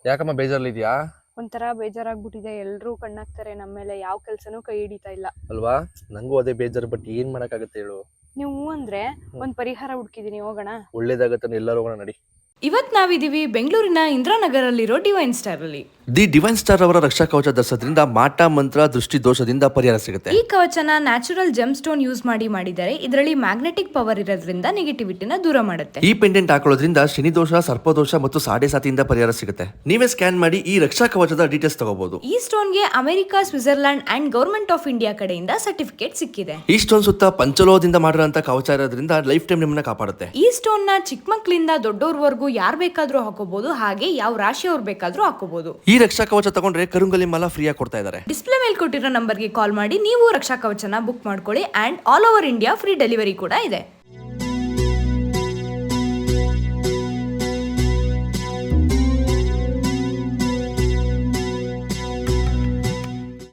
ಯಾಕಮ್ಮ ಬೇಜಾರಲ್ಲಿದ್ಯಾ? ಒಂಥರ ಬೇಜಾರಾಗ್ಬಿಟ್ಟಿದೆ. ಎಲ್ರೂ ಕಣ್ಣಾಕ್ತಾರೆ ನಮ್ಮ ಮೇಲೆ, ಯಾವ ಕೆಲ್ಸನೂ ಕೈ ಹಿಡಿತಾ ಇಲ್ಲ ಅಲ್ವಾ? ನಂಗೂ ಅದೇ ಬೇಜಾರು, ಬಟ್ ಏನ್ ಮಾಡಕ್ಕಾಗತ್ತೆ ಹೇಳು. ನೀವು ಅಂದ್ರೆ ಒಂದ್ ಪರಿಹಾರ ಹುಡುಕಿದೀನಿ, ಹೋಗೋಣ. ಒಳ್ಳೇದಾಗತ್ತೆ, ಎಲ್ಲರೂ ಹೋಗೋಣ ನಡಿ. ಇವತ್ತು ನಾವಿದ್ದೀವಿ ಬೆಂಗಳೂರಿನ ಇಂದಿರಾನಗರಲ್ಲಿರೋ ಡಿವೈನ್ ಸ್ಟಾರ್ ಅಲ್ಲಿ. ದಿ ಡಿವೈನ್ ಸ್ಟಾರ್ ಅವರ ರಕ್ಷಾ ಕವಚ ಧರಿಸೋದ್ರಿಂದ ಮಾಟ ಮಂತ್ರ ದೃಷ್ಟಿ ದೋಷದಿಂದ ಪರಿಹಾರ ಸಿಗುತ್ತೆ. ಈ ಕವಚನ ನ್ಯಾಚುರಲ್ ಜೆಮ್ ಸ್ಟೋನ್ ಯೂಸ್ ಮಾಡಿದ್ದಾರೆ. ಇದರಲ್ಲಿ ಮ್ಯಾಗ್ನೆಟಿಕ್ ಪವರ್ ಇರೋದ್ರಿಂದ ನೆಗೆಟಿವಿಟಿನ ದೂರ ಮಾಡುತ್ತೆ. ಈ ಪೆಂಡೆಂಟ್ ಹಾಕೊಳ್ಳೋದ್ರಿಂದ ಶನಿ ದೋಷ, ಸರ್ಪದೋಷ ಮತ್ತು ಸಾಡೆ ಸಾತಿಯಿಂದ ಪರಿಹಾರ ಸಿಗುತ್ತೆ. ನೀವೇ ಸ್ಕ್ಯಾನ್ ಮಾಡಿ ಈ ರಕ್ಷಾ ಕವಚದ ಡೀಟೇಲ್ಸ್ ತಗೋಬಹುದು. ಈ ಸ್ಟೋನ್ಗೆ America, Switzerland and government of India ಕಡೆಯಿಂದ ಸರ್ಟಿಫಿಕೇಟ್ ಸಿಕ್ಕಿದೆ. ಈ ಸ್ಟೋನ್ ಸುತ್ತ ಪಂಚಲೋಹದಿಂದ ಮಾಡಿರುವಂತ ಕವಚ ಇರೋದ್ರಿಂದ ಲೈಫ್ ಟೈಮ್ ನಿಮ್ಮನ್ನ ಕಾಪಾಡುತ್ತೆ. ಈ ಸ್ಟೋನ್ ನ ಚಿಕ್ಕ ಮಕ್ಕಳಿಂದ ದೊಡ್ಡೋರ್ವರೆಗೂ ಯಾರು ಬೇಕಾದ್ರೂ ಹಾಕೋಬಹುದು, ಹಾಗೆ ಯಾವ ರಾಶಿಯವ್ರು ಬೇಕಾದ್ರೂ ಹಾಕೋಬಹುದು. ಈ ರಕ್ಷಾ ಕವಚ ತಗೊಂಡ್ರೆ ಕರುಂಗಲಿ ಮಾಲ ಫ್ರೀ ಆಗಿ ಕೊಡ್ತಾ ಇದ್ದಾರೆ. ಡಿಸ್ಪ್ಲೇ ಮೇಲೆ ಕೊಟ್ಟಿರೋ ನಂಬರ್ಗೆ ಕಾಲ್ ಮಾಡಿ ನೀವು ರಕ್ಷಾ ಕವಚನ ಬುಕ್ ಮಾಡ್ಕೊಳ್ಳಿ. And all over India free delivery ಕೂಡ ಇದೆ.